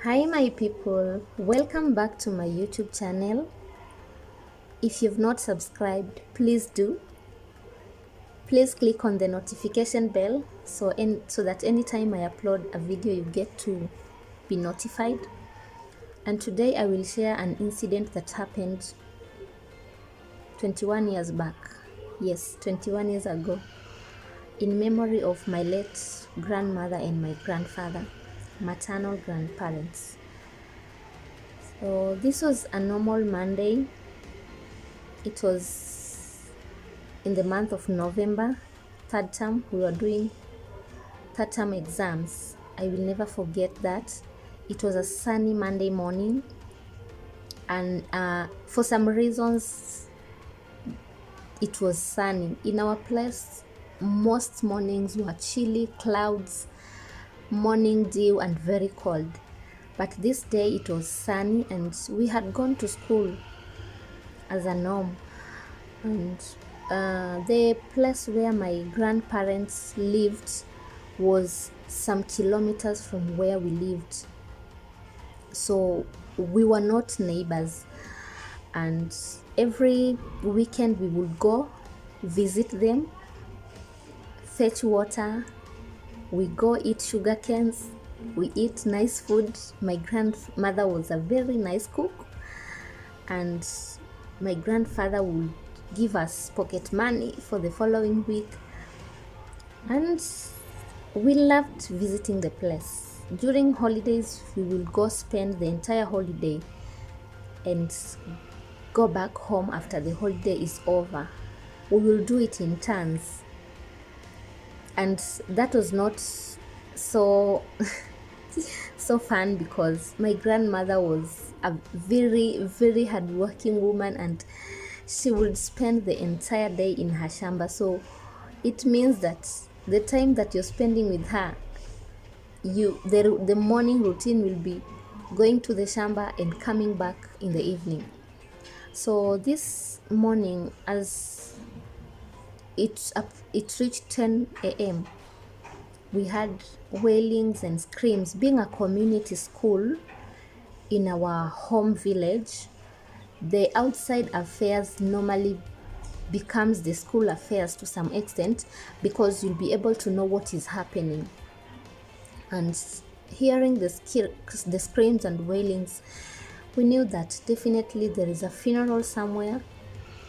Hi my people, welcome back to my YouTube channel. If you've not subscribed, please do. Please click on the notification bell so that anytime I upload a video you get to be notified. And today I will share an incident that happened 21 years back. Yes, 21 years ago, in memory of my late grandmother and my grandfather, maternal grandparents. So this was a normal Monday. It was in the month of November, third term. We were doing third term exams. I will never forget that. It was a sunny Monday morning, and for some reasons it was sunny. In our place, most mornings were chilly, clouds, morning dew, and very cold. But this day it was sunny, and we had gone to school as a norm. And the place where my grandparents lived was some kilometers from where we lived, so we were not neighbors. And every weekend we would go visit them, fetch water, we go eat sugar canes, we eat nice food. My grandmother was a very nice cook, and my grandfather would give us pocket money for the following week, and we loved visiting the place. During holidays we will go spend the entire holiday and go back home after the holiday is over. We will do it in turns, and that was not so so fun because my grandmother was a very hardworking woman, and she would spend the entire day in her shamba. So it means that the time that you're spending with her, the morning routine will be going to the shamba and coming back in the evening. So this morning, as it reached 10 a.m., we had wailings and screams. Being a community school in our home village, the outside affairs normally becomes the school affairs to some extent, because you'll be able to know what is happening. And hearing the screams and wailings, we knew that definitely there is a funeral somewhere,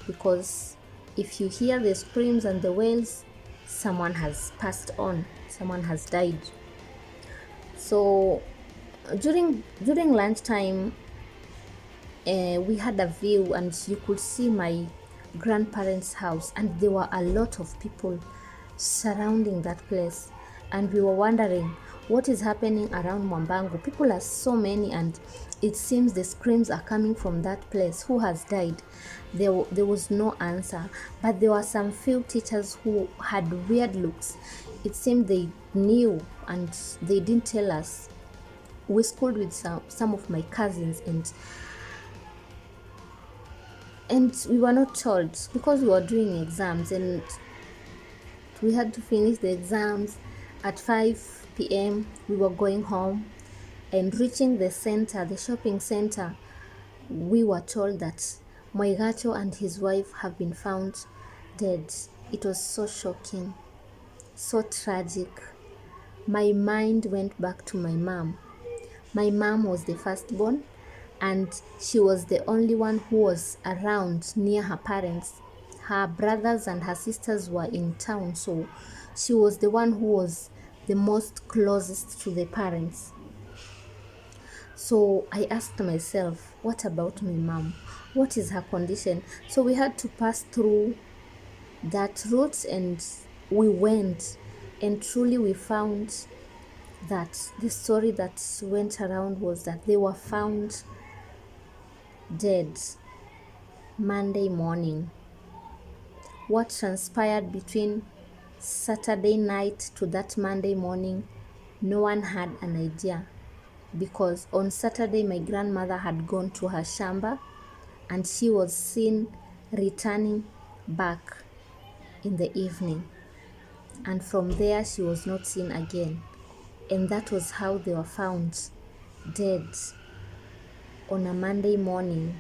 because if you hear the screams and the wails, someone has passed on, someone has died. So during lunchtime, we had a view, and you could see my grandparents' house, and there were a lot of people surrounding that place, and we were wondering what is happening around Mwambangu. People are so many, and it seems the screams are coming from that place. Who has died? There was no answer, but there were some few teachers who had weird looks. It seemed they knew and they didn't tell us. We schooled with some of my cousins, and we were not told because we were doing exams, and we had to finish the exams at 5 p.m. We were going home, and reaching the center, the shopping center, we were told that Moigacho and his wife have been found dead. It was so shocking, so tragic. My mind went back to my mom. My mom was the firstborn, and she was the only one who was around near her parents. Her brothers and her sisters were in town, so she was the one who was the most closest to the parents. So I asked myself, what about my mom? What is her condition? So we had to pass through that route, and we went, and truly we found that the story that went around was that they were found dead Monday morning. What transpired between Saturday night to that Monday morning, no one had an idea, because on Saturday my grandmother had gone to her shamba, and she was seen returning back in the evening, and from there she was not seen again, and that was how they were found dead on a Monday morning,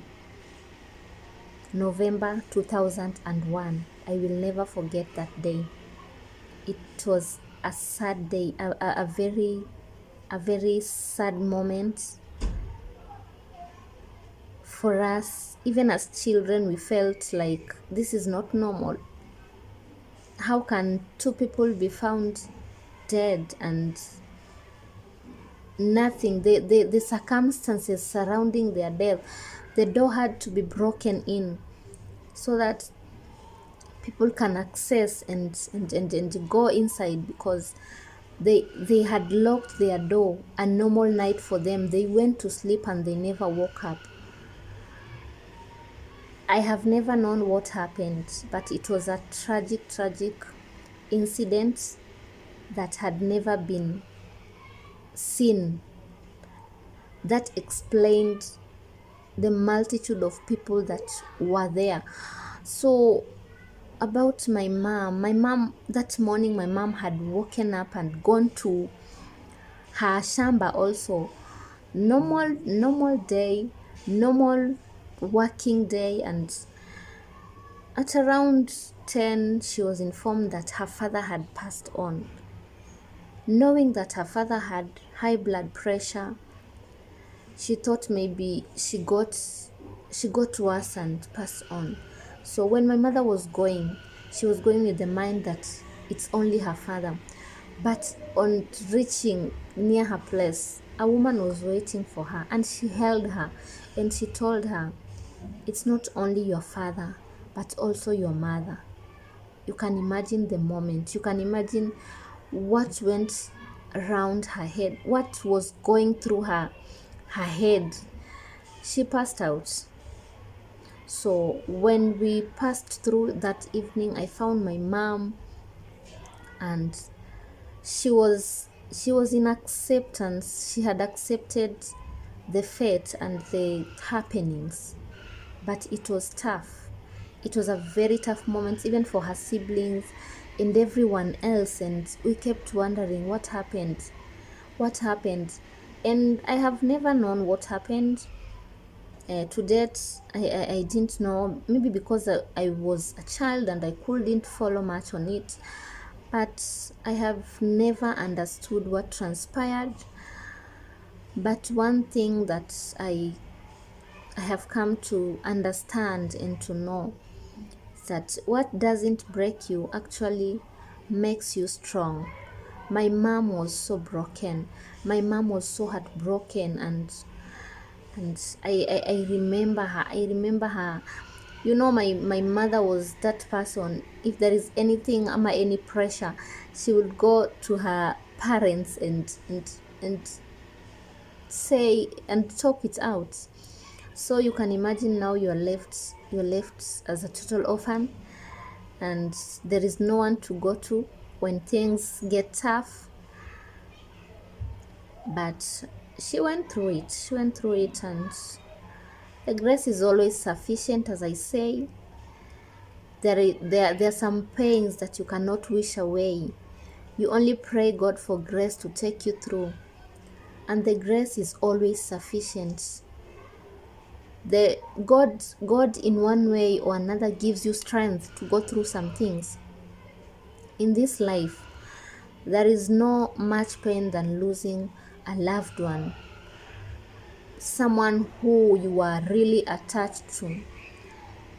November 2001. I will never forget that day. It was a sad day, a very sad moment for us. Even as children, we felt like this is not normal. How can two people be found dead and nothing, the circumstances surrounding their death, the door had to be broken in so that people can access and go inside, because they had locked their door. A normal night for them, they went to sleep and they never woke up. I have never known what happened, but it was a tragic incident that had never been seen. That explained the multitude of people that were there. So about my mom, that morning my mom had woken up and gone to her shamba also. Normal day, normal working day, and at around 10 she was informed that her father had passed on. Knowing that her father had high blood pressure, she thought maybe she got worse and passed on. So when my mother was going, she was going with the mind that it's only her father. But on reaching near her place, a woman was waiting for her, and she held her and she told her, it's not only your father, but also your mother. You can imagine the moment. You can imagine what went around her head, what was going through her head. She passed out. So when we passed through that evening, I found my mom, and she was in acceptance. She had accepted the fate and the happenings, but it was tough. It was a very tough moment, even for her siblings and everyone else, and we kept wondering what happened. And I have never known what happened. To date, I didn't know, maybe because I was a child and I couldn't follow much on it, but I have never understood what transpired. But one thing that I have come to understand and to know, that what doesn't break you actually makes you strong. My mom was so broken. My mom was so heartbroken, and I remember her. You know, my mother was that person. If there is anything or any pressure, she would go to her parents and say and talk it out. So you can imagine now you're left as a total orphan, and there is no one to go to when things get tough. But she went through it, and the grace is always sufficient. As I say, there are some pains that you cannot wish away. You only pray God for grace to take you through, and the grace is always sufficient. The God in one way or another gives you strength to go through some things. In this life, there is no much pain than losing a loved one, someone who you are really attached to.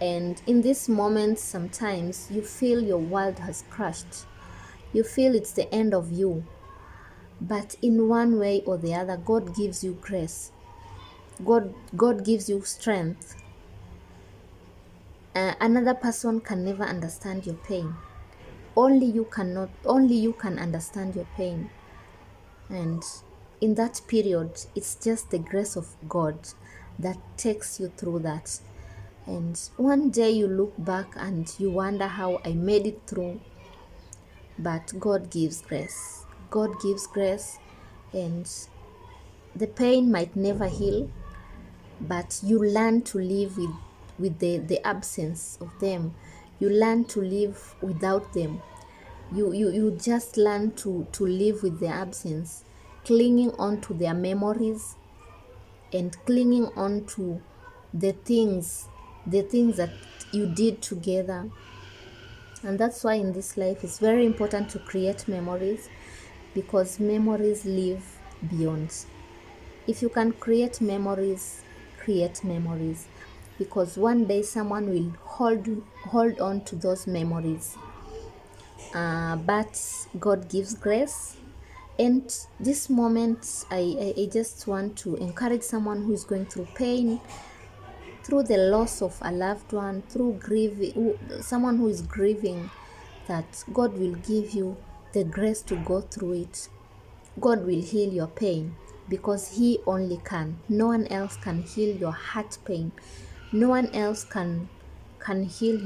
And in this moment, sometimes you feel your world has crashed. You feel it's the end of you. But in one way or the other, God gives you grace. God gives you strength. Another person can never understand your pain. Only you can understand your pain. And in that period, it's just the grace of God that takes you through that. And one day you look back and you wonder how I made it through. But God gives grace. God gives grace, and the pain might never heal, but you learn to live with the absence of them. You learn to live without them. You just learn to live with their absence, clinging on to their memories, and clinging on to the things that you did together. And that's why in this life it's very important to create memories, because memories live beyond. If you can create memories, because one day someone will hold on to those memories. But God gives grace. And this moment, I just want to encourage someone who is going through pain, through the loss of a loved one, through grieving, someone who is grieving, that God will give you the grace to go through it. God will heal your pain, because He only can. No one else can heal your heart pain. No one else can heal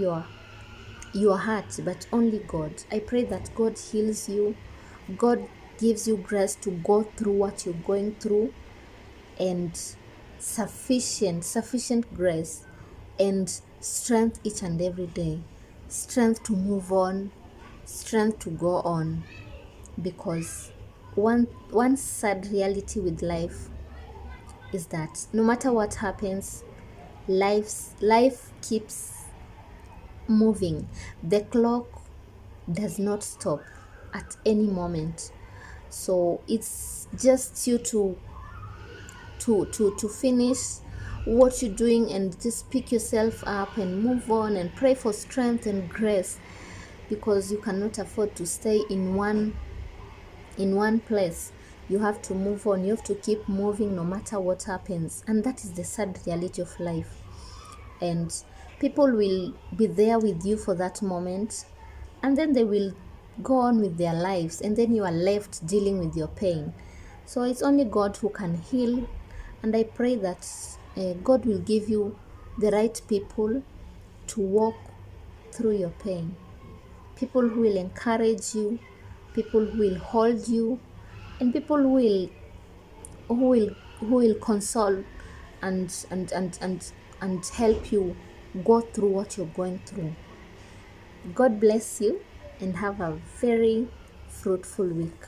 your heart, but only God. I pray that God heals you. God gives you grace to go through what you're going through, and sufficient grace and strength each and every day. Strength to move on, strength to go on. Because one sad reality with life is that no matter what happens, life keeps moving. The clock does not stop at any moment. So it's just you to finish what you're doing and just pick yourself up and move on and pray for strength and grace, because you cannot afford to stay in one place. You have to move on. You have to keep moving no matter what happens. And that is the sad reality of life. And people will be there with you for that moment, and then they will go on with their lives, and then you are left dealing with your pain. So it's only God who can heal. And I pray that God will give you the right people to walk through your pain, people who will encourage you, people who will hold you, and people who will console and help you go through what you're going through. God bless you, and have a very fruitful week.